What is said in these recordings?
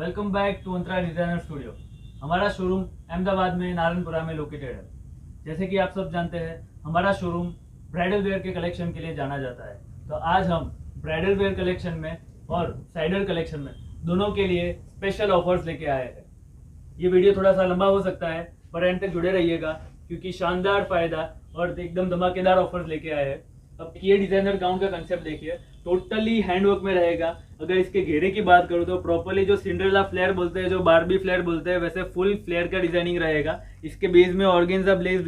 Welcome back to Antara designer studio. हमारा showroom Ahmedabad में नारायणपुरा में लोकेटेड है। जैसे कि आप सब जानते हैं, हमारा शोरूम ब्राइडल वेयर के कलेक्शन के लिए जाना जाता है। तो आज हम ब्राइडल वेयर कलेक्शन में और साइडर कलेक्शन में दोनों के लिए स्पेशल ऑफर्स लेके आए हैं। ये वीडियो थोड़ा सा लंबा हो सकता है, पर एंड तक जुड़े रहिएगा क्योंकि शानदार फायदा और एकदम धमाकेदार ऑफर्स लेके आए हैं। अब ये डिजाइनर गाउन का कंसेप्ट देखिए, टोटली हैंडवर्क में रहेगा। अगर इसके घेरे की बात करूँ तो प्रॉपरली जो सिंड्रेला फ्लेयर बोलते हैं, जो बारबी फ्लेयर बोलते हैं, वैसे फुल फ्लेयर का डिजाइनिंग रहेगा। इसके बेस में ऑर्गेन्जा ब्लेज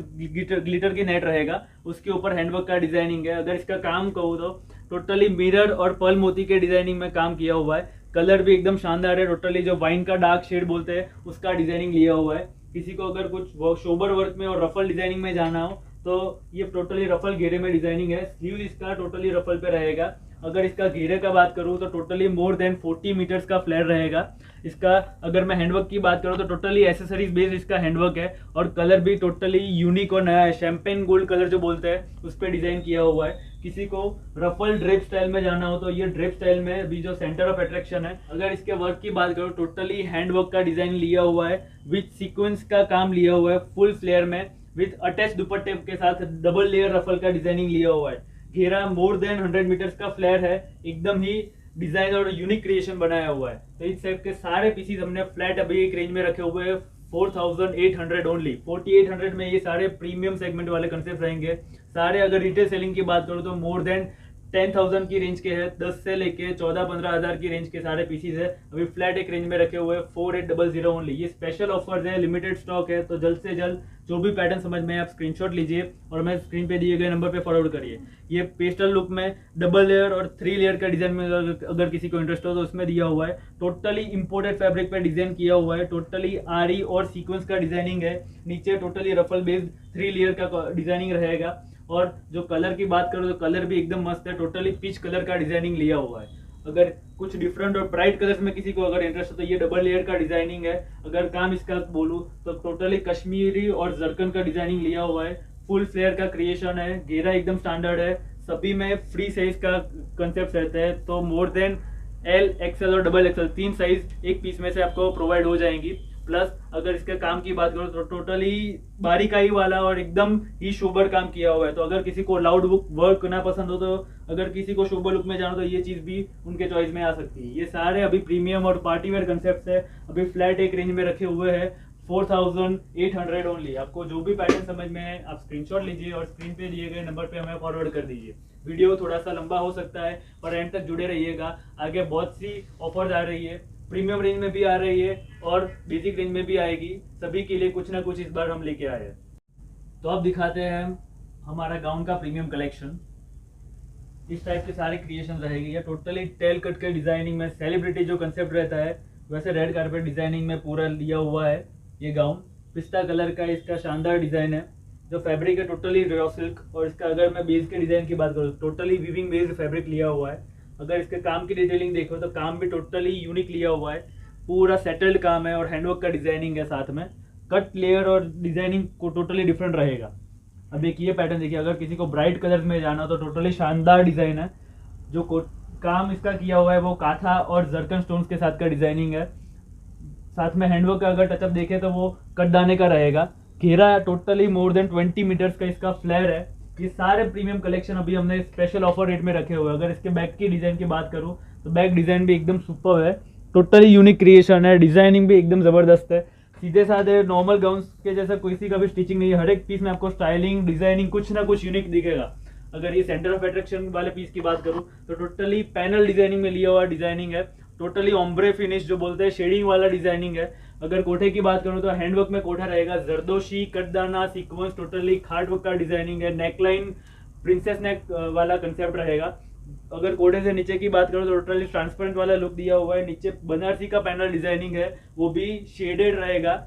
ग्लिटर की नेट रहेगा, उसके ऊपर हैंडवर्क का डिजाइनिंग है। अगर इसका काम कहूँ तो टोटली मिरर और पर्ल मोती के डिजाइनिंग में काम किया हुआ है। कलर भी एकदम शानदार है, टोटली जो वाइन का डार्क शेड बोलते हैं उसका डिजाइनिंग लिया हुआ है। किसी को अगर कुछ शोबर वर्क में और रफल डिजाइनिंग में जाना हो तो ये टोटली रफल घेरे में डिजाइनिंग है। स्लीव इसका टोटली रफल पे रहेगा। अगर इसका घेरे का बात करूँ तो टोटली मोर देन 40 मीटर्स का फ्लेयर रहेगा। इसका अगर मैं हैंडवर्क की बात करूँ तो टोटली एसेसरीज बेस्ड इसका हैंडवर्क है और कलर भी टोटली यूनिक और नया है। शैम्पेन गोल्ड कलर जो बोलते हैं उस पर डिजाइन किया हुआ है। किसी को रफल ड्रेप स्टाइल में जाना हो तो ये ड्रेप स्टाइल में भी जो सेंटर ऑफ अट्रैक्शन है। अगर इसके वर्क की बात करूँ टोटली हैंडवर्क का डिजाइन लिया हुआ है, विथ सीक्वेंस का काम लिया हुआ है फुल फ्लेयर में, विथ अटैच दुपट्टे के साथ डबल लेयर रफल का डिजाइनिंग लिया हुआ है। घेरा मोर देन 100 मीटर्स का फ्लेयर है, एकदम ही डिजाइन और यूनिक क्रिएशन बनाया हुआ है। तो इस टाइप के सारे पीसीज हमने फ्लैट अभी एक रेंज में रखे हुए हैं 4800 ओनली। 4800 में ये सारे प्रीमियम सेगमेंट वाले कंसेप्ट रहेंगे। सारे अगर रिटेल सेलिंग की बात करूँ तो मोर देन 10,000 की रेंज के हैं, 10 से लेके 14-15 हज़ार की रेंज के सारे पीसीज है। अभी फ्लैट एक रेंज में रखे हुए 4800 ओनली। ये स्पेशल ऑफर्स है, लिमिटेड स्टॉक है, तो जल्द से जल्द जो भी पैटर्न समझ में आप स्क्रीनशॉट लीजिए और मैं स्क्रीन पे दिए गए नंबर पे फॉरवर्ड करिए। ये पेस्टल लुक में डबल लेयर और 3 लेयर का डिजाइन में अगर किसी को इंटरेस्ट हो तो उसमें दिया हुआ है। टोटली इंपोर्टेड फैब्रिक पे डिजाइन किया हुआ है, टोटली आरी और सीक्वेंस का डिजाइनिंग है। नीचे टोटली रफल बेस्ड 3 लेयर का डिजाइनिंग रहेगा। और जो कलर की बात करो तो कलर भी एकदम मस्त है, टोटली पीच कलर का डिजाइनिंग लिया हुआ है। अगर कुछ डिफरेंट और ब्राइट कलर्स में किसी को अगर इंटरेस्ट हो तो ये डबल लेयर का डिजाइनिंग है। अगर काम इसका बोलूँ तो टोटली कश्मीरी और जरकन का डिजाइनिंग लिया हुआ है। फुल फ्लेयर का क्रिएशन है, घेरा एकदम स्टैंडर्ड है। सभी में फ्री साइज का कंसेप्ट रहता है, तो मोर देन एल, एक्सएल और डबल एक्सएल 3 साइज एक पीस में से आपको प्रोवाइड हो जाएंगी। प्लस अगर इसके काम की बात करो तो टोटली बारीकाई वाला और एकदम ही शोबर काम किया हुआ है। तो अगर किसी को लाउड बुक वर्क ना पसंद हो तो अगर किसी को शोबर लुक में जाना तो ये चीज भी उनके चॉइस में आ सकती है। ये सारे अभी प्रीमियम और पार्टी वेयर कंसेप्ट है, अभी फ्लैट एक रेंज में रखे हुए हैं 4800 ओनली। आपको जो भी पैटर्न समझ में है आप स्क्रीनशॉट लीजिए और स्क्रीन पे दिए गए नंबर पे हमें फॉरवर्ड कर दीजिए। वीडियो थोड़ा सा लंबा हो सकता है पर एंड तक जुड़े रहिएगा। आगे बहुत सी ऑफर्स आ रही है, प्रीमियम रेंज में भी आ रही है और बेसिक रेंज में भी आएगी। सभी के लिए कुछ ना कुछ इस बार हम लेके आए हैं। तो अब दिखाते हैं हमारा गाउन का प्रीमियम कलेक्शन। इस टाइप के सारे क्रिएशन रहेगी। टोटली टेल कट के डिजाइनिंग में सेलिब्रिटी जो कंसेप्ट रहता है वैसे रेड कार्पेट डिजाइनिंग में पूरा लिया हुआ है। ये गाउन पिस्ता कलर का इसका शानदार डिजाइन है। जो फैब्रिक है टोटली रॉ सिल्क और इसका अगर मैं बेस के डिजाइन की बात करूँ टोटली वीविंग बेस्ड फैब्रिक लिया हुआ है। अगर इसके काम की डिटेलिंग देखो तो काम भी टोटली यूनिक लिया हुआ है, पूरा सेटल्ड काम है और हैंडवर्क का डिजाइनिंग है। साथ में कट लेयर और डिजाइनिंग को टोटली डिफरेंट रहेगा। अब देखिए पैटर्न देखिए, अगर किसी को ब्राइट कलर्स में जाना तो टोटली शानदार डिजाइन है। जो काम इसका किया हुआ है वो काथा और जरकन स्टोन्स के साथ का डिजाइनिंग है। साथ में हैंडवर्क का अगर टचअप देखे तो वो कटदाने का रहेगा। घेरा टोटली मोर देन 20 मीटर्स का इसका फ्लेयर है। ये सारे प्रीमियम कलेक्शन अभी हमने स्पेशल ऑफर रेट में रखे हुए हैं। अगर इसके बैक की डिजाइन की बात करूँ तो बैक डिजाइन भी एकदम सुपर है, टोटली यूनिक क्रिएशन है। डिजाइनिंग भी एकदम जबरदस्त है। सीधे साधे नॉर्मल गाउन्स के जैसा किसी का भी स्टिचिंग नहीं है। हर एक पीस में आपको स्टाइलिंग डिजाइनिंग कुछ ना कुछ यूनिक दिखेगा। अगर ये सेंटर ऑफ अट्रैक्शन वाले पीस की बात करूँ तो टोटली पैनल डिजाइनिंग में लिया हुआ डिजाइनिंग है। टोटली ऑम्ब्रे फिनिश जो बोलते हैं शेडिंग वाला डिजाइनिंग है। अगर कोठे की बात करूँ तो हैंडवर्क में कोठा रहेगा, जरदोशी कटदाना सीक्वेंस टोटली खाट वर्क का डिजाइनिंग है। नेकलाइन प्रिंसेस नेक वाला कंसेप्ट रहेगा। अगर कोठे से नीचे की बात करूँ तो टोटली ट्रांसपेरेंट वाला लुक दिया हुआ है। नीचे बनारसी का पैनल डिजाइनिंग है, वो भी शेडेड रहेगा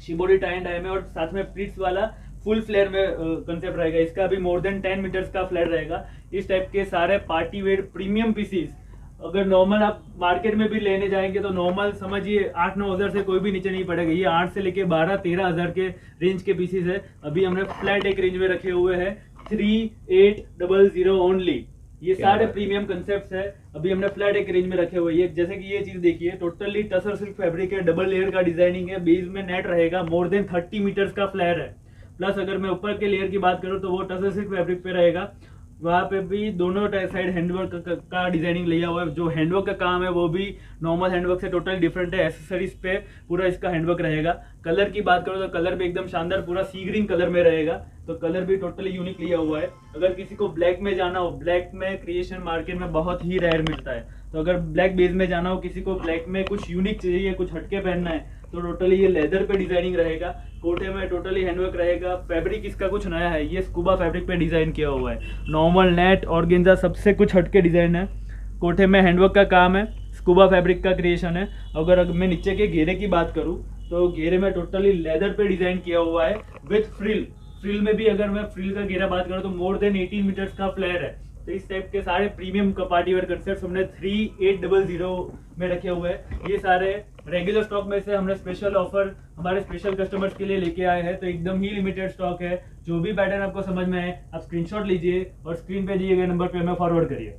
शिबोरी टाई एंड डाई में। और साथ में प्लीट्स वाला फुल फ्लेयर में कंसेप्ट रहेगा। इसका भी मोर देन 10 मीटर्स का फ्लेयर रहेगा। इस टाइप के सारे पार्टी वेयर प्रीमियम पीसीस अगर नॉर्मल आप मार्केट में भी लेने जाएंगे तो नॉर्मल समझिए 8-9 हज़ार से कोई भी नीचे नहीं पड़ेगा। ये 8 से लेके 12-13 हज़ार के रेंज के पीसीस है। अभी हमने फ्लैट एक रेंज में रखे हुए हैं 3800 ओनली। ये सारे प्रीमियम कंसेप्ट्स है, अभी हमने फ्लैट एक रेंज में रखे हुए हैं। जैसे कि ये चीज देखिए, टोटली टसर सिल्क फैब्रिक है, डबल लेयर का डिजाइनिंग है, बेस में नेट रहेगा, मोर देन 30 मीटर्स का फ्लेयर है। प्लस अगर मैं ऊपर के लेयर की बात करूँ तो वो टसर सिल्क फैब्रिक पे रहेगा, वहाँ पे भी दोनों साइड हैंडवर्क का डिजाइनिंग लिया हुआ है। जो हैंडवर्क का काम है वो भी नॉर्मल हैंडवर्क से टोटली डिफरेंट है, एसेसरीज पे पूरा इसका हैंडवर्क रहेगा। कलर की बात करो तो कलर भी एकदम शानदार पूरा सी ग्रीन कलर में रहेगा, तो कलर भी टोटली यूनिक लिया हुआ है। अगर किसी को ब्लैक में जाना हो, ब्लैक में क्रिएशन मार्केट में बहुत ही रेयर मिलता है, तो अगर ब्लैक बेस में जाना हो, किसी को ब्लैक में कुछ यूनिक चाहिए, कुछ हटके पहनना है, तो टोटली ये लेदर पे डिजाइनिंग रहेगा, कोटे में टोटली हैंडवर्क रहेगा। फैब्रिक इसका कुछ नया है, ये स्कूबा फैब्रिक पे डिजाइन किया हुआ है। नॉर्मल नेट ऑर्गेन्जा सबसे कुछ हटके डिजाइन है, कोटे में हैंडवर्क का काम है, स्कूबा फैब्रिक का क्रिएशन है। अगर मैं नीचे के घेरे की बात करूँ तो घेरे में टोटली लेदर पे डिजाइन किया हुआ है विथ फ्रिल। फ्रिल में भी अगर मैं फ्रिल का घेरा बात करूँ तो मोर देन 18 मीटर्स का फ्लेयर है। तो इस टाइप के सारे प्रीमियम पार्टी वेयर कंसेप्ट हमने 3800 में रखे हुए हैं। ये सारे रेगुलर स्टॉक में से हमने स्पेशल ऑफर हमारे स्पेशल कस्टमर्स के लिए लेके आए हैं, तो एकदम ही लिमिटेड स्टॉक है। जो भी पैटर्न आपको समझ में आए आप स्क्रीनशॉट लीजिए और स्क्रीन पे दिए गए नंबर पे हमें फॉरवर्ड करिए।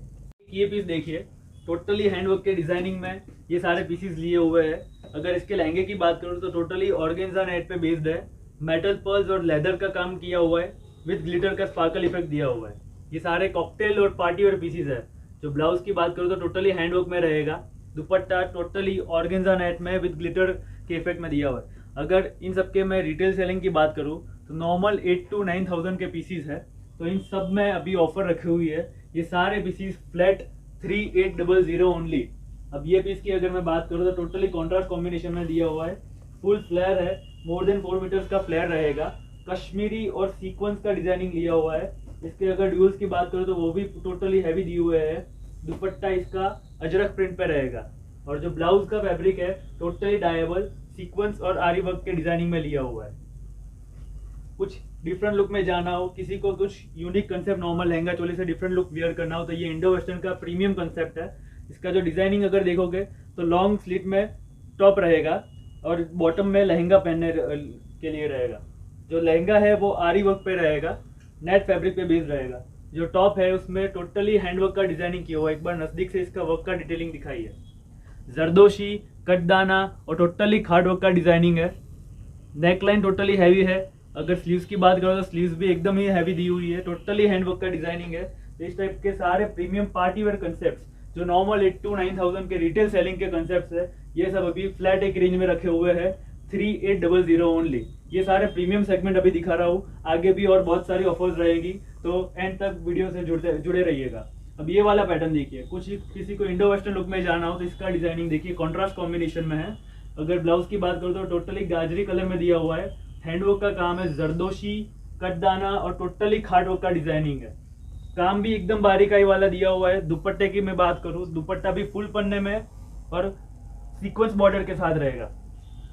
ये पीस देखिए, टोटली हैंडवर्क के डिजाइनिंग में ये सारे पीसेस लिए हुए हैं। अगर इसके लहंगे की बात करूँ तो टोटली ऑर्गेन्जा नेट पे बेस्ड है, मेटल पर्ल्स और लेदर का काम किया हुआ है, विद ग्लिटर का स्पार्कल इफेक्ट दिया हुआ है। ये सारे कॉकटेल और पार्टी वेयर पीसेस है। जो ब्लाउज की बात करूँ तो टोटली हैंडवर्क में रहेगा, दुपट्टा टोटली ऑर्गेन्जा नेट में विद ग्लिटर के इफेक्ट में दिया हुआ है। अगर इन सब के मैं रिटेल सेलिंग की बात करूँ तो नॉर्मल 8 to 9,000 के पीसीस है, तो इन सब में अभी ऑफर रखी हुई है। ये सारे पीसीस फ्लैट 3800 ओनली। अब ये पीस की अगर मैं बात करूँ तो टोटली कॉन्ट्रास्ट कॉम्बिनेशन में दिया हुआ है, फुल फ्लेयर है, मोर देन 4 मीटर्स का फ्लेयर रहेगा, कश्मीरी और सीक्वेंस का डिजाइनिंग लिया हुआ है। इसके अगर ड्यूल्स की बात करूँ तो वो भी टोटली हैवी दिए हुए है। दुपट्टा इसका अजरक प्रिंट पे रहेगा, और जो ब्लाउज का फैब्रिक है टोटली डायबल सीक्वेंस और आरी वर्क के डिजाइनिंग में लिया हुआ है। कुछ डिफरेंट लुक में जाना हो, किसी को कुछ unique concept normal lehenga choli से डिफरेंट लुक वेयर करना हो, तो ये इंडो वेस्टर्न का प्रीमियम कंसेप्ट है। इसका जो डिजाइनिंग अगर देखोगे तो लॉन्ग स्लीट में टॉप रहेगा और बॉटम में लहंगा पहनने के लिए रहेगा। जो लहंगा है वो आरी वर्क पे रहेगा, नेट फैब्रिक पे बेस्ड रहेगा। जो टॉप है उसमें टोटली हैंडवर्क का डिजाइनिंग किया हुआ है। एक बार नजदीक से इसका वर्क का डिटेलिंग दिखाई है, जरदोशी कटदाना और टोटली खाट वर्क का डिजाइनिंग है। नेकलाइन टोटली हैवी है। अगर स्लीव्स की बात करो तो स्लीव्स भी एकदम ही हैवी दी हुई है, टोटली हैंडवर्क का डिजाइनिंग है। तो इस टाइप के सारे प्रीमियम पार्टी वेयर कंसेप्ट जो नॉर्मल 8 to 9,000 के रिटेल सेलिंग के कंसेप्ट है, ये सब अभी फ्लैट एक रेंज में रखे हुए हैं 3800 ओनली। ये सारे प्रीमियम सेगमेंट अभी दिखा रहा हूँ, आगे भी और बहुत सारी ऑफर्स रहेगी, तो एंड तक वीडियो से जुड़े रहिएगा। अब ये वाला पैटर्न देखिए, कुछ किसी को इंडो वेस्टर्न लुक में जाना हो तो इसका डिजाइनिंग देखिए, कॉन्ट्रास्ट कॉम्बिनेशन में है। अगर ब्लाउज की बात करो तो टोटली गाजरी कलर में दिया हुआ है, हैंडवर्क का काम है, जरदोशी कटदाना और टोटली खाट वर्क का डिजाइनिंग है। काम भी एकदम बारीकाई वाला दिया हुआ है। दुपट्टे की मैं बात करूँ, दुपट्टा भी फुल पन्ने में और सीक्वेंस बॉर्डर के साथ रहेगा।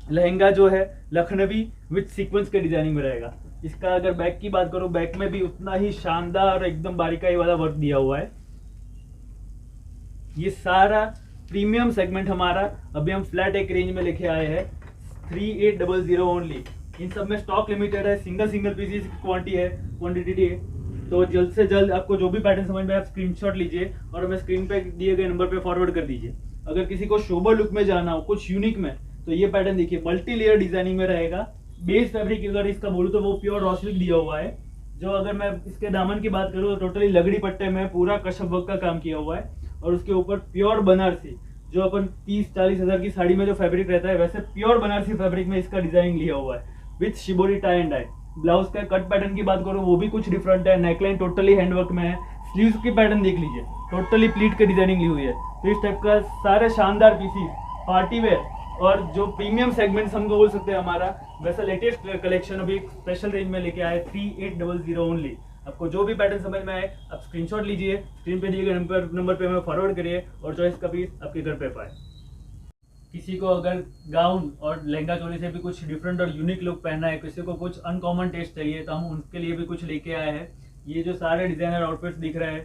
लहंगा जो है लखनवी विद सीक्वेंस के डिजाइनिंग में रहेगा। इसका अगर बैक की बात करूं, बैक में भी उतना ही शानदार और एकदम बारीकाई वाला वर्क दिया हुआ है। ये सारा प्रीमियम सेगमेंट हमारा अभी हम फ्लैट एक रेंज में लेके आए हैं 3800 ओनली। इन सब में स्टॉक लिमिटेड है, सिंगल पीसेस क्वांटिटी है। तो जल्द से जल्द आपको जो भी पैटर्न समझ में आप स्क्रीनशॉट लीजिए और हमें स्क्रीन पे दिए गए नंबर पे फॉरवर्ड कर दीजिए। अगर किसी को शोबर लुक में जाना हो, कुछ यूनिक में, तो ये पैटर्न देखिए, मल्टी लेयर डिजाइनिंग में रहेगा। बेस फैब्रिक अगर इसका बोलूँ तो वो प्योर रॉ सिल्क दिया हुआ है। जो अगर मैं इसके दामन की बात करूँ तो टोटली लगड़ी पट्टे में पूरा कशप वर्क का काम किया हुआ है, और उसके ऊपर प्योर बनारसी, जो अपन 30-40 हजार की साड़ी में जो फैब्रिक रहता है वैसे प्योर बनारसी फैब्रिक में इसका डिजाइनिंग लिया हुआ है with shibori tie and dye. Blouse का कट पैटर्न की बात करूँ वो भी कुछ डिफरेंट है, नेकलाइन टोटली हैंडवर्क में है। स्लीव्स की पैटर्न देख लीजिए, टोटली प्लीट की डिजाइनिंग ली हुई है। तो इस टाइप का सारे शानदार पीसीस पार्टी वेयर और जो प्रीमियम सेगमेंट्स हमको बोल सकते हैं हमारा, वैसा लेटेस्ट कलेक्शन अभी स्पेशल रेंज में लेके आए 3800 ओनली। आपको जो भी पैटर्न समझ में आए आप स्क्रीनशॉट लीजिए, स्क्रीन पे दिए गए नंबर पे हमें फॉरवर्ड करिए और चॉइस का पीस आपके घर पे पाए। किसी को अगर गाउन और लहंगा चोली से भी कुछ डिफरेंट और यूनिक लुक पहनना है, किसी को कुछ अनकॉमन टेस्ट चाहिए, तो हम उनके लिए भी कुछ लेके आए हैं। ये जो सारे डिजाइनर आउटफिट्स दिख रहे हैं,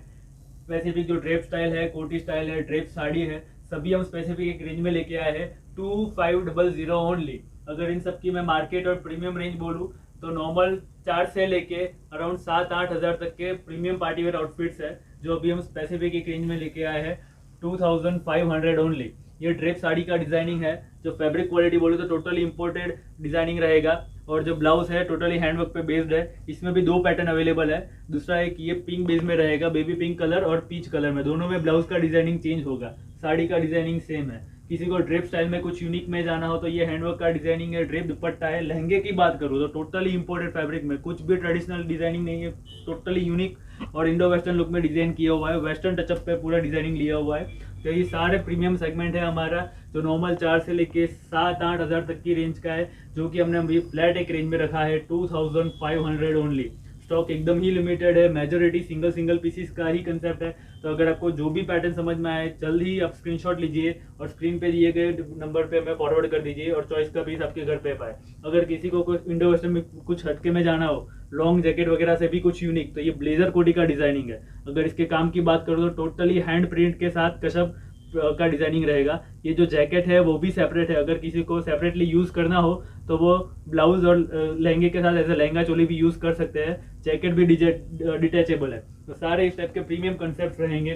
स्पेसिफिक जो ड्रेप स्टाइल है, कोटी स्टाइल है, ड्रेप साड़ी है, सभी हम स्पेसिफिक एक रेंज में लेके आए हैं 2500 ओनली। अगर इन सब की मैं मार्केट और प्रीमियम रेंज बोलूँ तो नॉर्मल 4 से लेके अराउंड 7-8 हज़ार तक के प्रीमियम पार्टी वेयर आउटफिट्स है जो अभी हम स्पेसिफिक एक रेंज में लेके आए हैं 2500 ओनली। ये ड्रेप साड़ी का डिजाइनिंग है। जो फैब्रिक क्वालिटी बोले तो टोटली इंपोर्टेड डिजाइनिंग रहेगा। और जो ब्लाउज है टोटली हैंडवर्क पे बेस्ड है। इसमें भी 2 पैटर्न अवेलेबल है। दूसरा एक ये पिंक बेस में रहेगा, बेबी पिंक कलर और पीच कलर में, दोनों में ब्लाउज का डिजाइनिंग चेंज होगा। साड़ी का डिजाइनिंग सेम है। किसी को ड्रेप स्टाइल में कुछ यूनिक में जाना हो तो ये हैंडवर्क का डिजाइनिंग है। ड्रेप दुपट्टा है। लहंगे की बात करूँ तो टोटली इंपोर्टेड फैब्रिक में, कुछ भी ट्रेडिशनल डिजाइनिंग नहीं है, टोटली यूनिक और इंडो वेस्टर्न लुक में डिजाइन किया हुआ है। वेस्टर्न टचअप पे पूरा डिजाइनिंग लिया हुआ है। तो ये सारे प्रीमियम सेगमेंट है हमारा, जो नॉर्मल 4 से लेके 7-8 हज़ार तक की रेंज का है, जो कि हमने अभी फ्लैट एक रेंज में रखा है 2500 ओनली। स्टॉक एकदम ही लिमिटेड है। मेजोरिटी सिंगल पीसीस का ही कंसेप्ट है। तो अगर आपको जो भी पैटर्न समझ में आए जल्द ही आप स्क्रीनशॉट लीजिए और स्क्रीन पे दिए गए नंबर पे हमें फॉरवर्ड कर दीजिए और चॉइस का पीस आपके घर पे पाए। अगर किसी को कुछ इंडो वेस्टर्न में कुछ हटके में जाना हो, लॉन्ग जैकेट वगैरह से भी कुछ यूनिक, तो ये ब्लेजर कोटी का डिजाइनिंग है। अगर इसके काम की बात करूँ तो टोटली हैंड प्रिंट के साथ कशब का डिजाइनिंग रहेगा। ये जो जैकेट है वो भी सेपरेट है। अगर किसी को सेपरेटली यूज करना हो तो वो ब्लाउज और लहंगे के साथ ऐसे लहंगा चोली भी यूज कर सकते हैं। जैकेट भी डिटैचेबल है। तो सारे इस टाइप के प्रीमियम कंसेप्ट रहेंगे।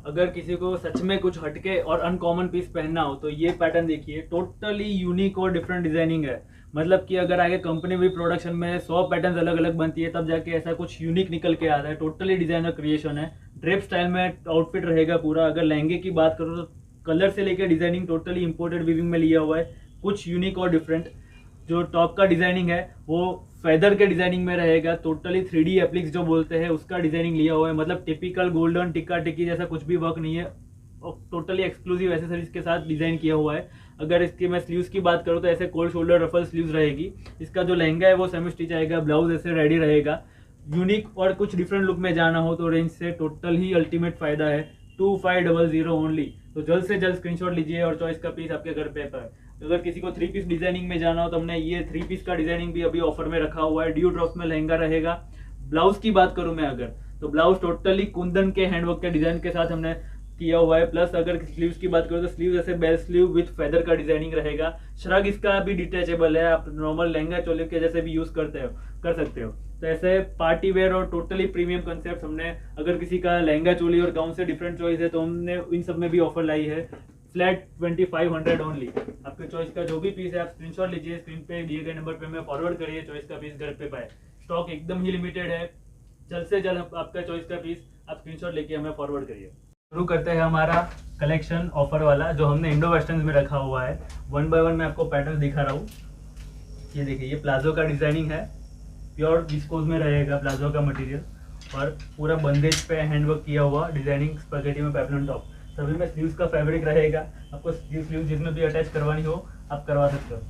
अगर किसी को सच में कुछ हटके और अनकॉमन पीस पहनना हो तो ये पैटर्न देखिए, टोटली यूनिक और डिफरेंट डिजाइनिंग है। मतलब कि अगर आगे कंपनी भी प्रोडक्शन में 100 पैटर्न अलग अलग बनती है तब जाके ऐसा कुछ यूनिक निकल के आता है। टोटली डिजाइनर क्रिएशन है। ड्रेप स्टाइल में आउटफिट रहेगा पूरा। अगर लहंगे की बात करो तो कलर से लेकर डिजाइनिंग टोटली इंपोर्टेड वीविंग में लिया हुआ है, कुछ यूनिक और डिफरेंट। जो टॉप का डिजाइनिंग है वो फेदर के डिजाइनिंग में रहेगा। टोटली 3D एप्लिक्स जो बोलते हैं उसका डिजाइनिंग लिया हुआ है। मतलब टिपिकल गोल्डन टिक्का टिक्की जैसा कुछ भी वर्क नहीं है। टोटली एक्सक्लूसिव एसेसरीज के साथ डिजाइन किया हुआ है। अगर इसकी मैं स्लीव्स की बात करूँ तो ऐसे कोल्ड शोल्डर रफल स्लीव्स रहेगी। इसका जो लहंगा है वो सेमी स्टिच आएगा। ब्लाउज ऐसे रेडी रहेगा। यूनिक और कुछ डिफरेंट लुक में जाना हो तो रेंज से टोटल ही अल्टीमेट फायदा है। 2500 ओनली। तो जल्द से जल्द स्क्रीनशॉट लीजिए और चॉइस का पीस आपके घर पे पाए। अगर किसी को 3 पीस डिजाइनिंग में जाना हो तो हमने ये 3 पीस का डिजाइनिंग भी अभी ऑफर में रखा हुआ है। ड्यू ड्रॉप्स में लहंगा रहेगा। ब्लाउज की बात करूं मैं अगर तो ब्लाउज टोटली कुंदन के हैंडवर्क के डिजाइन के साथ हमने किया हुआ है। प्लस अगर स्लीव्स की बात करो तो स्लीव ऐसे बेल स्लीव विथ फेदर का डिजाइनिंग रहेगा। श्रग इसका भी डिटैचेबल है। आप नॉर्मल लहंगा चोली के जैसे भी यूज कर सकते हो। तो ऐसे पार्टी वेयर और टोटली प्रीमियम कंसेप्ट हमने, अगर किसी का लहंगा चोली और गाउन से डिफरेंट चॉइस है तो हमने इन सब में भी ऑफर लाई है। Flat 2500 only. आपके चॉइस का जो भी पीस है आप स्क्रीनशॉट लीजिए, स्क्रीन पे दिए गए नंबर पे हमें फॉरवर्ड करिए, चॉइस का पीस घर पे पाए। स्टॉक एकदम ही लिमिटेड है। जल्द से जल्द आपका चॉइस का पीस आप स्क्रीनशॉट लेके हमें फॉरवर्ड करिए। शुरू करते हैं हमारा कलेक्शन ऑफर वाला, जो हमने इंडो वेस्टर्न में रखा हुआ है। 1 बाय 1 मैं आपको पैटर्न दिखा रहा हूँ। ये देखिए, ये प्लाजो का डिजाइनिंग है। प्योर विस्कोस में रहेगा प्लाजो का मटेरियल और पूरा बंदेज पे हैंडवर्क किया हुआ डिजाइनिंग स्पैगेटी में पेप्लम टॉप। सभी में स्लीव्स का फैब्रिक रहेगा। आपको स्लीव जिसमें भी अटैच करवानी हो आप करवा सकते हो।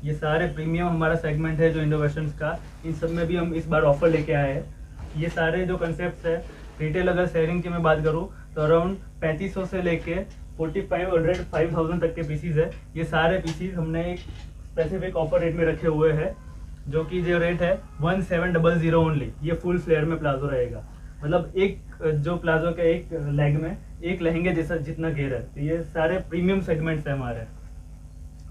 ये सारे प्रीमियम हमारा सेगमेंट है जो इंडो वेस्टर्न का, इन सब में भी हम इस बार ऑफर लेके आए हैं। ये सारे जो कंसेप्ट है रिटेल अगर शेयरिंग की मैं बात करूँ तो अराउंड 3500 से लेके 4500 5000 तक के पीसीज है। ये सारे पीसीज हमने एक स्पेसिफिक ऑफर रेट में रखे हुए हैं, जो कि जो रेट है 1700 ओनली। ये फुल फ्लेयर में प्लाजो रहेगा। मतलब एक जो प्लाजो के एक लेग में एक लहंगे जैसा जितना घेर है। तो ये सारे प्रीमियम सेगमेंट्स है हमारे।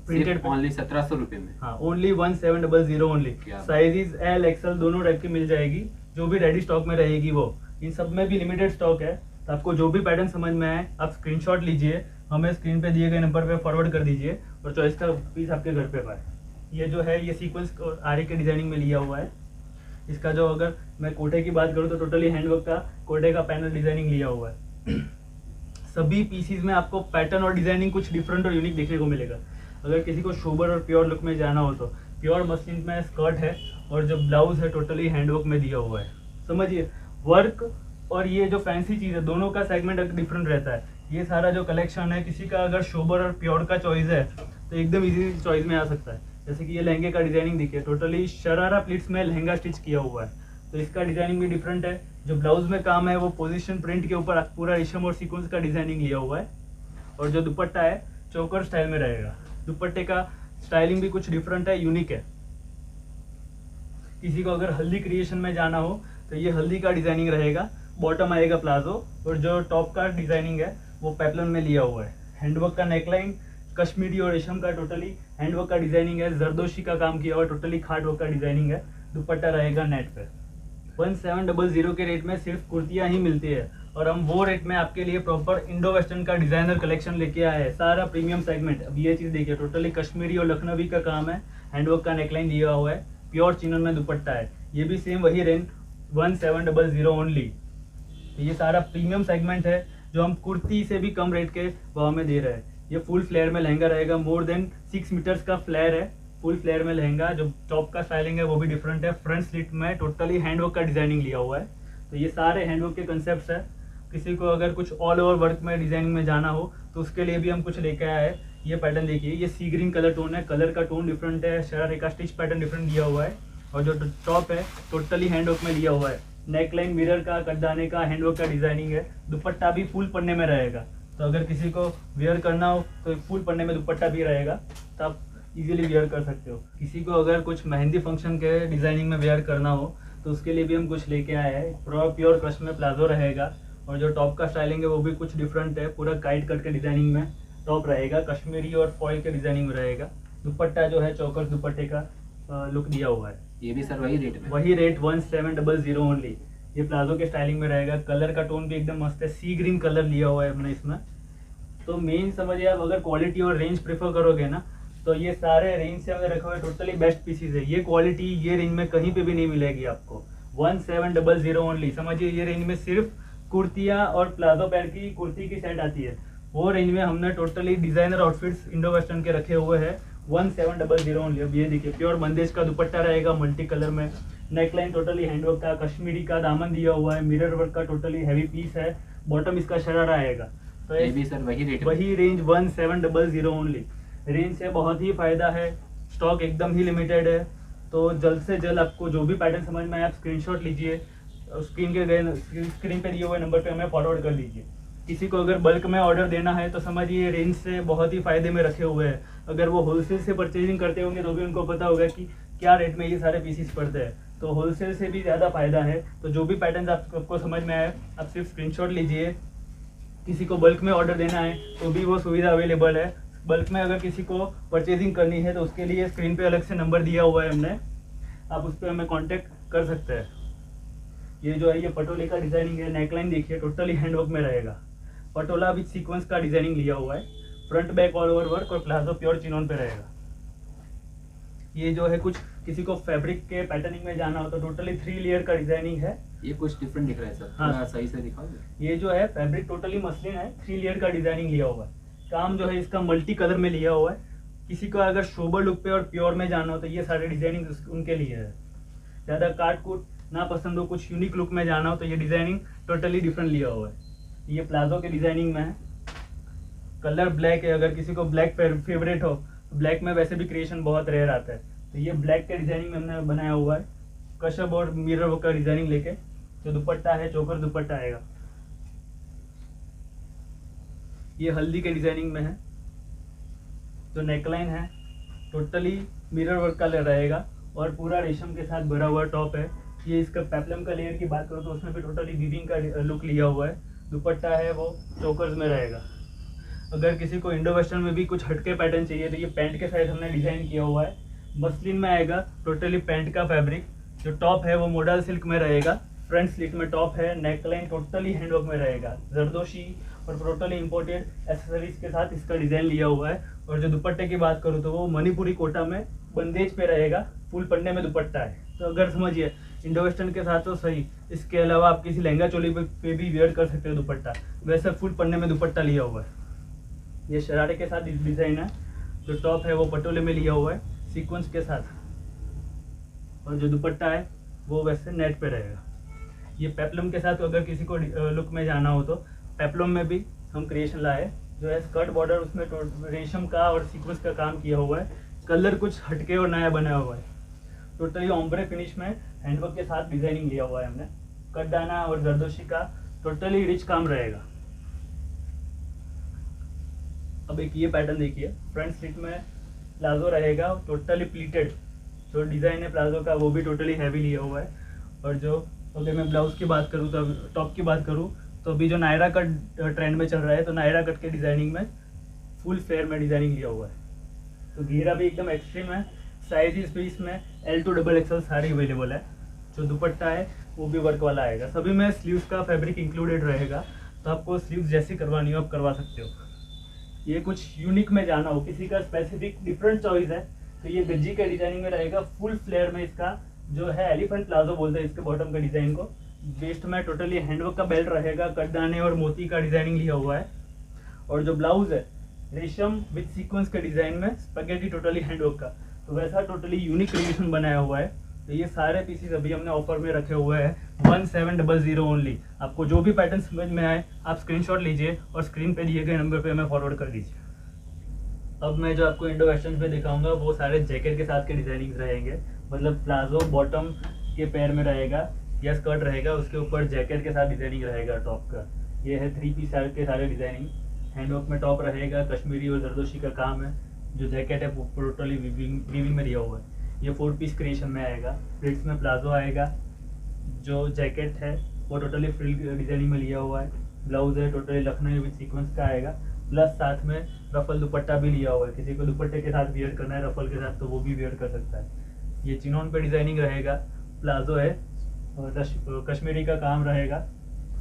प्रिंटेड ओनली 1700 रुपए में। हाँ, only 1700 only. Sizes L XL दोनों टाइप की मिल जाएगी, जो भी रेडी स्टॉक में रहेगी वो। इन सब में भी लिमिटेड स्टॉक है। तो आपको जो भी पैटर्न समझ में आए आप स्क्रीनशॉट लीजिए, हमें स्क्रीन पे दिए गए नंबर पे फॉरवर्ड कर दीजिए और चॉइस का पीस आपके घर पे पाए। ये जो है ये सीक्वेंस आरी के डिजाइनिंग में लिया हुआ है। इसका जो अगर मैं कोटे की बात करूँ तो टोटली हैंडवर्क का कोटे का पैनल डिजाइनिंग लिया हुआ है। सभी पीसीज में आपको पैटर्न और डिजाइनिंग कुछ डिफरेंट और यूनिक देखने को मिलेगा। अगर किसी को सोबर और प्योर लुक में जाना हो तो प्योर मशीन में स्कर्ट है और जो ब्लाउज है टोटली हैंडवर्क में दिया हुआ है। समझिए, वर्क और ये जो फैंसी चीज़ है दोनों का सेगमेंट डिफरेंट रहता है। ये सारा जो कलेक्शन है, किसी का अगर सोबर और प्योर का चॉइस है तो एकदम इजी चॉइस में आ सकता है। जैसे कि ये लहंगे का डिजाइनिंग देखिए, टोटली शरारा प्लीट्स में लहंगा स्टिच किया हुआ है। तो इसका डिजाइनिंग भी डिफरेंट है। जो ब्लाउज में काम है वो पोजीशन प्रिंट के ऊपर पूरा रेशम और सीक्वेंस का डिजाइनिंग लिया हुआ है। और जो दुपट्टा है चोकर स्टाइल में रहेगा। दुपट्टे का स्टाइलिंग भी कुछ डिफरेंट है, यूनिक है। किसी को अगर हल्दी क्रिएशन में जाना हो तो ये हल्दी का डिजाइनिंग रहेगा। बॉटम आएगा प्लाजो और जो टॉप का डिजाइनिंग है वो पेप्लन में लिया हुआ है। हैंडवर्क का नेकलाइन कश्मीरी और रेशम का टोटली हैंडवर्क का डिजाइनिंग है। जरदोशी का काम किया हुआ, टोटली खाट वर्क का डिजाइनिंग है। दुपट्टा रहेगा नेट पे। 1700 के रेट में सिर्फ कुर्तियाँ ही मिलती है, और हम वो रेट में आपके लिए प्रॉपर इंडो वेस्टर्न का डिजाइनर कलेक्शन लेके आए हैं, सारा प्रीमियम सेगमेंट। अब ये चीज़ देखिए, टोटली कश्मीरी और लखनवी का काम है, हैंडवर्क का नेकलाइन दिया हुआ है, प्योर चिनन में दुपट्टा है। ये भी सेम वही रेंज 1700 ओनली। तो ये सारा प्रीमियम सेगमेंट है जो हम कुर्ती से भी कम रेट के भाव में दे रहे हैं। ये फुल फ्लेयर में लहंगा रहेगा, मोर देन 6 मीटर्स का फ्लेयर है, फुल फ्लेयर में लहंगा। जो टॉप का स्टाइलिंग है वो भी डिफरेंट है, फ्रंट स्लिट में टोटली हैंडवर्क का डिजाइनिंग लिया हुआ है। तो ये सारे हैंडवर्क के कंसेप्ट है। किसी को अगर कुछ ऑल ओवर वर्क में डिजाइनिंग में जाना हो तो उसके लिए भी हम कुछ लेके आए हैं। ये पैटर्न देखिए, ये सी ग्रीन कलर टोन है, कलर का टोन डिफरेंट है, शरारे का स्टिच पैटर्न डिफरेंट दिया हुआ है, और जो टॉप है टोटली हैंडवर्क में लिया हुआ है। नेकलाइन मिरर का, कटदाने का, हैंडवर्क का डिजाइनिंग है। दुपट्टा भी फुल पन्ने में रहेगा, तो अगर किसी को वेयर करना हो तो फुल पन्ने में दुपट्टा भी रहेगा, तो आप इजीली वेयर कर सकते हो। किसी को अगर कुछ मेहंदी फंक्शन के डिजाइनिंग में वेयर करना हो तो उसके लिए भी हम कुछ लेके आए हैं। प्योर क्रश में प्लाजो रहेगा, और जो टॉप का स्टाइलिंग है वो भी कुछ डिफरेंट है, पूरा काइट कट के डिजाइनिंग में टॉप रहेगा, कश्मीरी और फॉइल के डिजाइनिंग में रहेगा। दुपट्टा जो है चौकर दुपट्टे का लुक दिया हुआ है। ये भी सर वही रेट में, वही रेट 1700 ओनली। ये प्लाजो के स्टाइलिंग में रहेगा, कलर का टोन भी एकदम मस्त है, सी ग्रीन कलर लिया हुआ है हमने इसमें। तो मेन समझिए, आप अगर क्वालिटी और रेंज प्रेफर करोगे ना, तो ये सारे रेंज से अगर रखे हुए टोटली बेस्ट पीसीज है। ये क्वालिटी ये रेंज में कहीं पे भी नहीं मिलेगी आपको। 1700 ओनली। समझिए, ये रेंज में सिर्फ कुर्तियाँ और प्लाजो पैर की कुर्ती की सेट आती है, वो रेंज में हमने totally designer outfits Indo western के रखे हुए हैं। 1700 ओनली। अब ये देखिए, प्योर बंदेज का दुपट्टा रहेगा मल्टी कलर में, नेकलाइन टोटली हैंडवर्क का, कश्मीरी का दामन दिया हुआ है, मिरर वर्क का टोटली हैवी पीस है, बॉटम इसका शरारा आएगा। तो ये भी सर वही रेट, वही रेंज 1700 ओनली। रेंज से बहुत ही फायदा है, स्टॉक एकदम ही लिमिटेड है। तो जल्द से जल्द आपको जो भी पैटर्न समझ में आए आप स्क्रीनशॉट लीजिए, स्क्रीन पे दिए हुए नंबर पे हमें फॉरवर्ड कर दीजिए। किसी को अगर बल्क में ऑर्डर देना है तो समझिए रेंज से बहुत ही फायदे में रखे हुए हैं। अगर वो होलसेल से परचेजिंग करते होंगे तो भी उनको पता होगा कि क्या रेट में ये सारे पीसीस पड़ते हैं, तो होलसेल से भी ज़्यादा फायदा है। तो जो भी पैटर्न आपको समझ में आए आप सिर्फ स्क्रीनशॉट लीजिए। किसी को बल्क में ऑर्डर देना है तो भी वो सुविधा अवेलेबल है। बल्क में अगर किसी को परचेजिंग करनी है तो उसके लिए स्क्रीन पे अलग से नंबर दिया हुआ है हमने, आप उस पर हमें कांटेक्ट कर सकते हैं। ये जो है ये पटोले का डिजाइनिंग है, नेकलाइन देखिए टोटली हैंडवर्क में रहेगा, पटोला विद सीक्वेंस का डिजाइनिंग लिया हुआ है, front back all over work और प्लाजो प्योर चिनोन पे रहेगा। ये जो है कुछ किसी को फैब्रिक के पैटर्निंग में जाना हो तो टोटली 3 लेयर का डिजाइनिंग है। ये कुछ डिफरेंट दिख रहा है सर, हाँ। थोड़ा सही से दिखाओगे? ये जो है फैब्रिक टोटली मसलिन है, 3 लेयर का डिजाइनिंग लिया हुआ है। काम जो है इसका मल्टी कलर में लिया हुआ है। किसी को अगर सोबर लुक पे और प्योर में जाना हो तो ये सारे डिजाइनिंग उनके लिए है। ज़्यादा काट कूट ना पसंद हो, कुछ यूनिक लुक में जाना हो तो ये डिजाइनिंग टोटली डिफरेंट लिया हुआ है। ये प्लाजो के डिजाइनिंग में है, कलर ब्लैक है। अगर किसी को ब्लैक फेवरेट हो तो ब्लैक में वैसे भी क्रिएशन बहुत रेयर आता है, तो ये ब्लैक के डिजाइनिंग में हमने बनाया हुआ है, कशब और मिरर वर्क का डिजाइनिंग लेके। जो दुपट्टा है चोकर दुपट्टा आएगा। ये हल्दी के डिजाइनिंग में है। जो नेकलाइन है टोटली मिरर वर्क का रहेगा और पूरा रेशम के साथ भरा हुआ टॉप है। ये इसका पेप्लम का लेयर की बात करो तो उसमें भी टोटली वीविंग का लुक लिया हुआ है। दुपट्टा है वो चोकर्स में रहेगा। अगर किसी को इंडो वेस्टर्न में भी कुछ हटके पैटर्न चाहिए तो ये पैंट के साइड हमने डिजाइन किया हुआ है, मसलिन में आएगा टोटली पैंट का फैब्रिक। जो टॉप है वो मोडल सिल्क में रहेगा, फ्रंट स्लिट में टॉप है, नेकलाइन टोटली हैंडवर्क में रहेगा, जरदोशी और टोटली इंपोर्टेड एक्सेसरीज के साथ इसका डिजाइन लिया हुआ है। और जो दुपट्टे की बात करूँ तो वो मणिपुरी कोटा में बंदेज पे रहेगा, फुल पन्ने में दुपट्टा है। तो अगर समझिए इंडो वेस्टर्न के साथ तो सही, इसके अलावा आप किसी लहंगा चोली पे भी वेयर कर सकते हो दुपट्टा, वैसे फुल पन्ने में दुपट्टा लिया हुआ है। ये शरारे के साथ डिजाइन है। जो टॉप है वो पटोले में लिया हुआ है सीक्वेंस के साथ, और जो दुपट्टा है वो वैसे नेट पे रहेगा। ये पेप्लम के साथ अगर किसी को लुक में जाना हो तो पेप्लम में भी हम क्रिएशन लाए, जो है स्कर्ट बॉर्डर उसमें रेशम का और सीक्वेंस का काम किया हुआ है। कलर कुछ हटके और नया बना हुआ है। टोटली ओम्ब्रे फिनिश में हैंडवर्क के साथ डिजाइनिंग लिया हुआ है हमने। कटदाना और जरदोशी का टोटली रिच काम रहेगा। अब एक ये पैटर्न देखिए, फ्रंट स्लिट में प्लाजो रहेगा टोटली प्लीटेड। जो डिज़ाइन है प्लाजो का वो भी टोटली हैवी लिया हुआ है। और जो अगर मैं ब्लाउज की बात करूँ तो टॉप की बात करूँ तो अभी जो नायरा कट ट्रेंड में चल रहा है, तो नायरा कट के डिज़ाइनिंग में फुल फ्लेयर में डिज़ाइनिंग लिया हुआ है। तो घेरा भी एकदम एक्सट्रीम है। साइज भी इसमें L to XXL सारी अवेलेबल है। जो दुपट्टा है वो भी वर्क वाला आएगा। सभी में स्लीव्स का फैब्रिक इंक्लूडेड रहेगा, तो आपको स्लीव्स जैसी करवानी हो आप करवा सकते हो। ये कुछ यूनिक में जाना हो, किसी का स्पेसिफिक डिफरेंट चॉइस है, तो ये गज्जी के डिजाइनिंग में रहेगा। फुल फ्लेयर में इसका जो है एलिफेंट प्लाजो बोलते हैं इसके बॉटम का डिजाइन को। वेस्ट में टोटली हैंडवर्क का बेल्ट रहेगा, कटदाने और मोती का डिजाइनिंग लिया हुआ है। और जो ब्लाउज है रेशम विद सीक्वेंस के डिजाइन में, स्पैगेटी टोटली हैंडवर्क का, तो वैसा टोटली यूनिक क्रिएशन बनाया हुआ है। तो ये सारे पीसेस अभी हमने ऑफर में रखे हुए हैं 1700 ओनली। आपको जो भी पैटर्न समझ में आए आप स्क्रीनशॉट लीजिए और स्क्रीन पे दिए गए नंबर पे हमें फॉरवर्ड कर दीजिए। अब मैं जो आपको इंडो वेस्टर्न पे दिखाऊंगा वो सारे जैकेट के साथ के डिजाइनिंग रहेंगे, मतलब प्लाजो बॉटम के पैर में रहेगा या स्कर्ट रहेगा, उसके ऊपर जैकेट के साथ डिजाइनिंग रहेगा टॉप का। ये है 3 पीस के सारे डिजाइनिंग। हैंडवर्क में टॉप रहेगा, कश्मीरी और जरदोशी का काम है। जो जैकेट है वो टोटली वीविंग में दिया हुआ है। ये 4 पीस क्रिएशन में आएगा। प्लिट्स में प्लाजो आएगा। जो जैकेट है वो टोटली फ्रिल डिजाइनिंग में लिया हुआ है। ब्लाउज है टोटली लखनऊ विद सीक्वेंस का आएगा, प्लस साथ में रफल दुपट्टा भी लिया हुआ है। किसी को दुपट्टे के साथ वियर करना है रफल के साथ तो वो भी वियर कर सकता है। ये चिनोन पे डिजाइनिंग रहेगा। प्लाजो है और कश्मीरी का काम रहेगा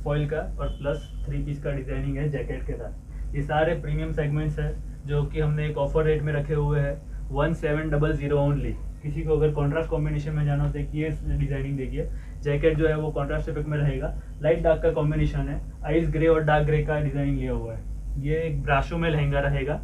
फॉइल का, और प्लस 3 पीस का डिजाइनिंग है जैकेट के साथ। ये सारे प्रीमियम सेगमेंट्स है जो कि हमने एक ऑफर रेट में रखे हुए हैं 1700 ओनली। किसी को अगर कॉन्ट्रास्ट कॉम्बिनेशन में जाना हो तो ये डिजाइनिंग देखिए। जैकेट जो है वो कॉन्ट्रास्ट इफेक्ट में रहेगा, लाइट डार्क का कॉम्बिनेशन है, आइस ग्रे और डार्क ग्रे का डिजाइनिंग लिया हुआ है। ये एक ब्राशो में लहंगा रहेगा।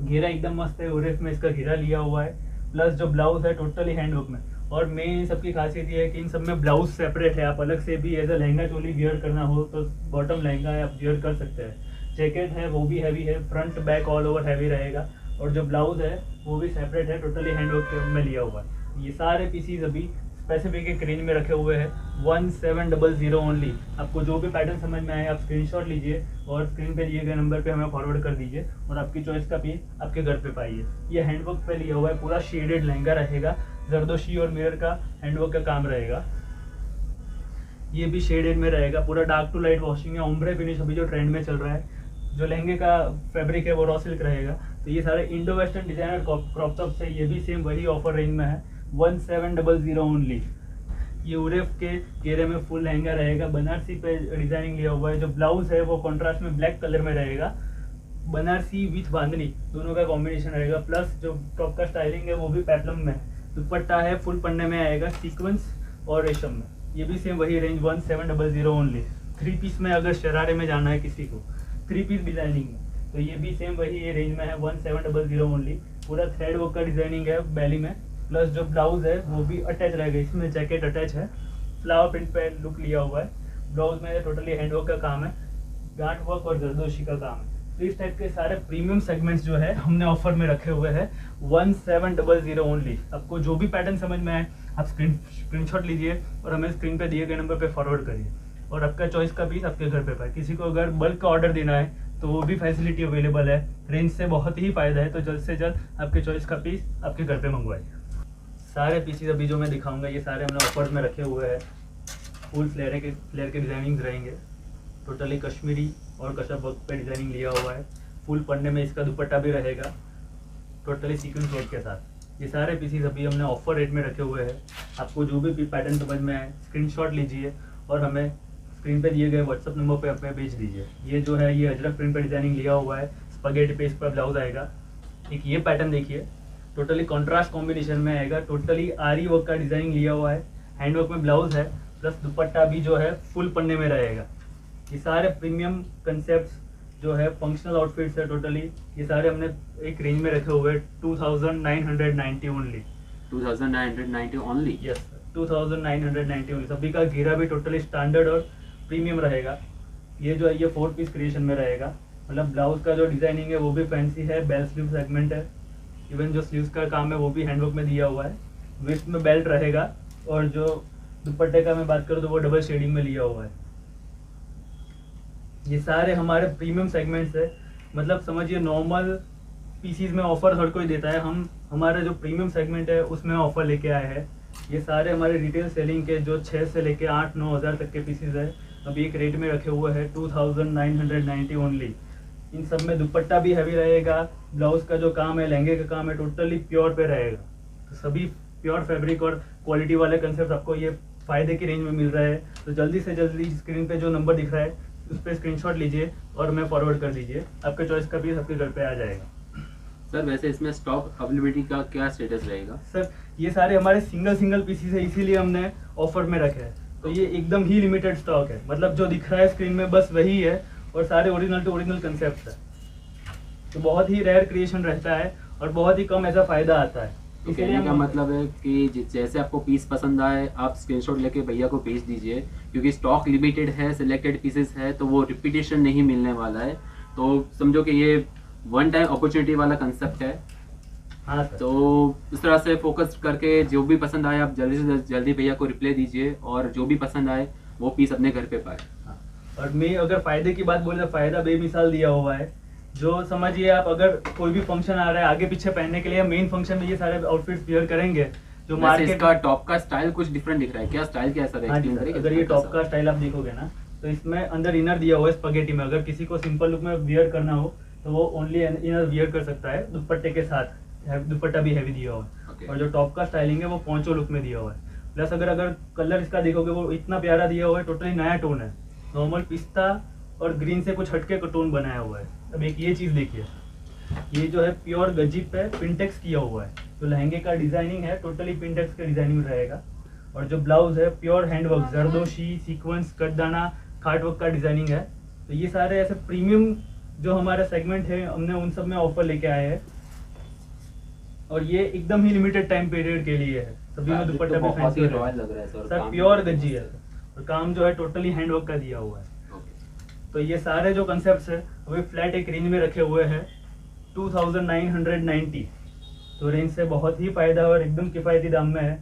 घेरा एकदम मस्त है, उरेफ में इसका घेरा लिया हुआ है। प्लस जो ब्लाउज है टोटली हैंडवर्क में। और मेन सबकी खासियत ये है कि इन सब में ब्लाउज सेपरेट है। आप अलग से भी as a lehenga choli wear करना हो तो बॉटम लहंगा है आप वियर कर सकते हैं। जैकेट है वो भी हैवी है, front back all over heavy रहेगा। और जो ब्लाउज है वो भी सेपरेट है, टोटली हैंडवर्क में लिया हुआ है। ये सारे पीसीज अभी स्पेसिफिक एक रेंज में रखे हुए हैं 1700 ओनली। आपको जो भी पैटर्न समझ में आए आप स्क्रीनशॉट लीजिए और स्क्रीन पे दिए गए नंबर पे हमें फॉरवर्ड कर दीजिए और आपकी चॉइस का पीस आपके घर पे पाइए। ये हैंडवर्क पे लिया हुआ है, पूरा शेडेड लहंगा रहेगा। जरदोशी और मिरर का हैंडवर्क का काम रहेगा। ये भी शेडेड में रहेगा, पूरा डार्क टू लाइट वॉशिंग है। ओम्ब्रे फिनिश अभी जो ट्रेंड में चल रहा है। जो लहंगे का फैब्रिक है वो रॉ सिल्क रहेगा। तो ये सारे Indo western designer crop tops है, ये भी सेम वही ऑफर रेंज में है 1700 ओनली। ये उरेफ के घेरे में फुल लहंगा रहेगा। बनारसी पे डिजाइनिंग लिया हुआ है। जो ब्लाउज है वो कॉन्ट्रास्ट में ब्लैक कलर में रहेगा। बनारसी विथ बांधनी दोनों का कॉम्बिनेशन रहेगा। प्लस जो टॉप का स्टाइलिंग है वो भी पेप्लम में है। दुपट्टा है फुल पन्ने में आएगा, सीक्वेंस और रेशम में। ये भी सेम वही रेंज 1700 ओनली। 3 पीस में अगर शरारे में जाना है किसी को 3 पीस डिजाइनिंग में तो ये भी सेम वही ये रेंज में है 1700 ओनली। पूरा थ्रेड वर्क का डिजाइनिंग है बेली में। प्लस जो ब्लाउज है वो भी अटैच रहेगा, इसमें जैकेट अटैच है। फ्लावर प्रिंट पे लुक लिया हुआ है। ब्लाउज में टोटली हैंडवर्क का काम है, गांठ वर्क और जरदोशी का काम है। तो इस टाइप के सारे प्रीमियम सेगमेंट्स जो है हमने ऑफर में रखे हुए हैं 1700 ओनली। आपको जो भी पैटर्न समझ में आए आप स्क्रीनशॉट लीजिए और हमें स्क्रीन पे दिए गए नंबर पे फॉरवर्ड करिए और आपका चॉइस का पीस आपके घर पे पाए। किसी को अगर बल्क का ऑर्डर देना है तो वो भी फैसिलिटी अवेलेबल है। रेंज से बहुत ही फायदा है, तो जल्द से जल्द आपके चॉइस का पीस आपके घर पे मंगवाइए। सारे पीसेस अभी जो मैं दिखाऊंगा ये सारे हमने ऑफर में रखे हुए हैं। फुल फ्लेयर के डिजाइनिंग रहेंगे। टोटली कश्मीरी और कशब वर्क पे डिजाइनिंग लिया हुआ है। फुल पन्ने में इसका दुपट्टा भी रहेगा टोटली सीक्वेंस वर्क के साथ। ये सारे पीसेस अभी हमने ऑफर रेट में रखे हुए हैं। आपको जो भी पैटर्न समझ में आए स्क्रीनशॉट लीजिए और हमें स्क्रीन पे दिए गए व्हाट्सअप नंबर पे अपने भेज दीजिए। ये जो है ये अजरक प्रिंट पे डिजाइनिंग लिया हुआ है। स्पैगेटी पे इस पर ब्लाउज आएगा। एक ये पैटर्न देखिए, टोटली कॉन्ट्रास्ट कॉम्बिनेशन में आएगा। टोटली आरी वर्क का डिजाइनिंग लिया हुआ है। हैंडवर्क में ब्लाउज है, प्लस दुपट्टा भी जो है फुल पन्ने में रहेगा। ये सारे प्रीमियम कंसेप्ट जो है फंक्शनल आउटफिट्स है। टोटली ये सारे हमने एक रेंज में रखे हुए 2990 ओनली। 2990 ओनली। Yes 2990 only. सभी का घेरा भी टोटली स्टैंडर्ड और प्रीमियम रहेगा। ये जो है ये 4 पीस क्रिएशन में रहेगा। मतलब ब्लाउज का जो डिजाइनिंग है वो भी फैंसी है, बेल स्लीव सेगमेंट है। इवन जो स्लीव्स का काम है वो भी हैंडवर्क में दिया हुआ है। वेस्ट में बेल्ट रहेगा और जो दुपट्टे का मैं बात करूँ तो वो डबल शेडिंग में लिया हुआ है। ये सारे हमारे प्रीमियम सेगमेंट्स है। मतलब समझिए नॉर्मल पीसीज में ऑफर हर कोई देता है, हम हमारा जो प्रीमियम सेगमेंट है उसमें ऑफर लेके आए हैं। ये सारे हमारे रिटेल सेलिंग के जो 6 से लेके 8-9 हज़ार तक के पीसीज है अभी एक रेट में रखे हुए हैं 2990 ओनली। इन सब में दुपट्टा भी हैवी रहेगा। ब्लाउज का जो काम है, लहंगे का काम है, टोटली प्योर पे रहेगा। तो सभी प्योर फैब्रिक और क्वालिटी वाले कंसेप्ट आपको ये फ़ायदे की रेंज में मिल रहा है। तो जल्दी से जल्दी स्क्रीन पे जो नंबर दिख रहा है उस पर स्क्रीनशॉट लीजिए और मैं फॉरवर्ड कर दीजिए, आपके चॉइस का पीस आपके घर पे आ जाएगा। सर वैसे इसमें स्टॉक अवेलेबिलिटी का क्या स्टेटस रहेगा? सर ये सारे हमारे सिंगल पीसीस है, इसीलिए हमने ऑफर में रखे हैं। तो ये एकदम ही लिमिटेड स्टॉक है, मतलब जो दिख रहा है स्क्रीन में बस वही है और सारे ओरिजिनल टू ओरिजिनल कंसेप्ट है। तो बहुत ही रेयर क्रिएशन रहता है और बहुत ही कम ऐसा फ़ायदा आता है। तो कहने का मतलब है कि जैसे आपको पीस पसंद आए आप स्क्रीनशॉट लेके भैया को भेज दीजिए, क्योंकि स्टॉक लिमिटेड है, सिलेक्टेड पीसेस है, तो वो रिपीटेशन नहीं मिलने वाला है। तो समझो कि ये वन टाइम अपॉर्चुनिटी वाला कंसेप्ट है। हाँ सर। तो इस तरह से फोकस करके जो भी पसंद आए आप जल्दी से जल्दी भैया को रिप्लाई दीजिए और जो भी पसंद आए वो पीस अपने घर पे पाए। हाँ। और मैं अगर फ़ायदे की बात बोले तो फ़ायदा बेमिसाल दिया हुआ है। जो समझिए आप अगर कोई भी फंक्शन आ रहा है आगे पीछे पहनने के लिए, मेन फंक्शन में ये सारे आउटफिट्स वेयर करेंगे जो मार्केट इसका टॉप का स्टाइल कुछ डिफरेंट दिख रहा है, क्या स्टाइल क्या सर? हाँ जी सर, अगर ये टॉप का स्टाइल आप देखोगे ना तो इसमें अंदर इनर दिया हुआ है स्पगेटी में। अगर किसी को सिंपल लुक में वियर करना हो तो वो ओनली इनर वियर कर सकता है दुपट्टे के साथ, दुपट्टा भी हैवी दिया हुआ है। Okay. और जो टॉप का स्टाइलिंग है वो पोंचो लुक में दिया हुआ है। प्लस अगर कलर इसका देखोगे वो इतना प्यारा दिया हुआ है, टोटली नया टोन है। नॉर्मल पिस्ता और ग्रीन से कुछ हटके का टोन बनाया हुआ है। अब एक ये चीज़ देखिए, ये जो है प्योर गजी पे पिंटेक्स किया हुआ है। तो लहंगे का डिजाइनिंग है टोटली पिंटेक्स के डिजाइनिंग में रहेगा। और जो ब्लाउज है प्योर हैंडवर्क, जरदोशी, सीक्वेंस, कटदाना, खाटवर्क का डिजाइनिंग है। तो ये सारे ऐसे प्रीमियम जो हमारा सेगमेंट है हमने उन सब में ऑफर लेके आए हैं। और ये एकदम ही लिमिटेड टाइम पीरियड के लिए है। सभी में दुपट्टा भी बहुत ही फैंसी रॉयल लग रहा है सर। सर प्योर गजी है और काम जो है टोटली हैंडवर्क का दिया हुआ है। तो ये सारे जो कंसेप्ट्स है अभी फ्लैट एक रेंज में रखे हुए हैं 2990। तो रेंज से बहुत ही फायदा और एकदम किफ़ायती दाम में है।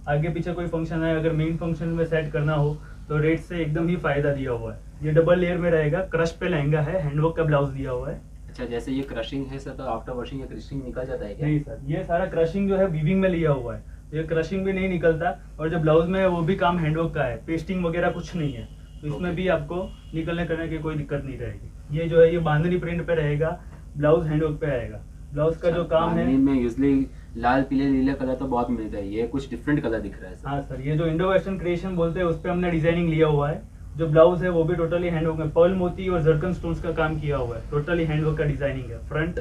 आगे पीछे कोई फंक्शन है, अगर मेन फंक्शन में सेट करना हो तो रेट से एकदम ही फायदा दिया हुआ है। ये डबल लेयर में रहेगा, क्रश पे लहंगा है, हैंडवर्क का ब्लाउज दिया हुआ है। अच्छा, जैसे ये क्रशिंग है सर, तो आफ्टर वॉशिंग या क्रशिंग निकल जाता है क्या? नहीं सर, ये सारा क्रशिंग जो है वीविंग में लिया हुआ है, ये क्रशिंग भी नहीं निकलता। और जो ब्लाउज में है वो भी काम हैंडवर्क का है, पेस्टिंग वगैरह कुछ नहीं है। तो इसमें भी आपको निकलने करने की कोई दिक्कत नहीं रहेगी। ये जो है ये बांधनी प्रिंट पे रहेगा, ब्लाउज हैंडवर्क पे आएगा। ब्लाउज का जो काम है में यूजली लाल पीले नीले कलर तो बहुत मिलता है, ये कुछ डिफरेंट कलर दिख रहा है सर। हाँ सर, ये जो इंडो वेस्टर्न क्रिएशन बोलते हैं उस पर हमने डिजाइनिंग लिया हुआ है। जो ब्लाउज है वो भी टोटली हैंडवर्क में पर्ल मोती और जर्कन स्टोन्स का काम किया हुआ है। टोटली हैंडवर्क का डिजाइनिंग है फ्रंट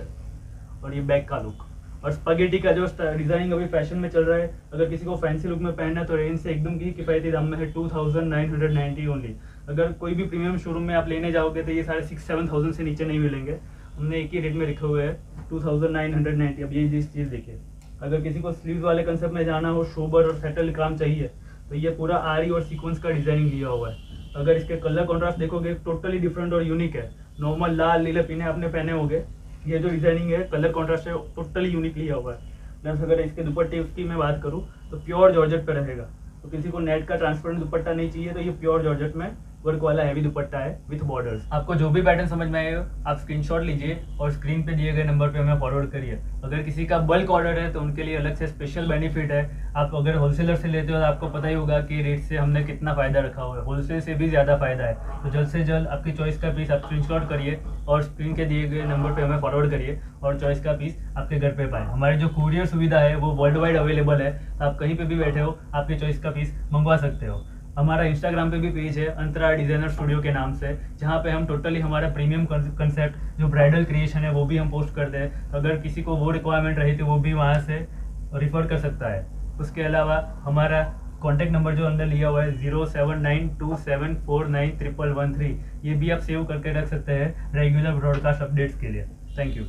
और ये बैक का लुक। और स्पगेटी का जो डिजाइनिंग अभी फैशन में चल रहा है, अगर किसी को फैंसी लुक में पहनना है तो रेंज से एकदम की किफायती दाम में है 2990 ओनली। अगर कोई भी प्रीमियम शोरूम में आप लेने जाओगे तो ये सारे 6-7,000 से नीचे नहीं मिलेंगे। हमने एक ही रेट में रखे हुए हैं 2990। अब ये जिस चीज़ देखिए, अगर किसी को स्लीव्स वाले कंसेप्ट में जाना हो, शोबर और सेटल काम चाहिए तो ये पूरा आरी और सीक्वेंस का डिजाइनिंग लिया हुआ है। अगर इसके कलर कॉन्ट्रास्ट देखोगे टोटली डिफरेंट और यूनिक है। नॉर्मल लाल नीले पीने आपने पहने होंगे, ये जो डिजाइनिंग है कलर कॉन्ट्रास्ट है टोटली यूनिक लिया हुआ है। प्लस अगर इसके दुपट्टे उसकी मैं बात करूँ तो प्योर जॉर्जेट पे रहेगा। तो किसी को नेट का ट्रांसपेरेंट दुपट्टा नहीं चाहिए तो ये प्योर जॉर्जेट में वर्क वाला हैवी दुपट्टा है विथ बॉर्डर्स। आपको जो भी पैटर्न समझ में आए आप स्क्रीनशॉट लीजिए और स्क्रीन पे दिए गए नंबर पे हमें फॉरवर्ड करिए। अगर किसी का बल्क ऑर्डर है तो उनके लिए अलग से स्पेशल बेनिफिट है। आप अगर होलसेलर से लेते हो तो आपको पता ही होगा कि रेट से हमने कितना फ़ायदा रखा हुआ है, होलसेल से भी ज़्यादा फ़ायदा है। तो जल्द से जल्द आपकी चॉइस का पीस आप स्क्रीनशॉट करिए और स्क्रीन के दिए गए नंबर पे हमें फॉरवर्ड करिए और चॉइस का पीस आपके घर पे पाए। हमारी जो कुरियर सुविधा है वो वर्ल्ड वाइड अवेलेबल है, तो आप कहीं पे भी बैठे हो आपकी चॉइस का पीस मंगवा सकते हो। हमारा इंस्टाग्राम पे भी पेज है अंतरा डिज़ाइनर स्टूडियो के नाम से, जहाँ पे हम टोटली हमारा प्रीमियम कंसेप्ट जो ब्राइडल क्रिएशन है वो भी हम पोस्ट करते हैं। तो अगर किसी को वो रिक्वायरमेंट रही तो वो भी वहाँ से रिफ़र कर सकता है। उसके अलावा हमारा कॉन्टैक्ट नंबर जो अंदर लिया हुआ है 07927491113, ये भी आप सेव करके रख सकते हैं रेगुलर ब्रॉडकास्ट अपडेट्स के लिए। Thank you.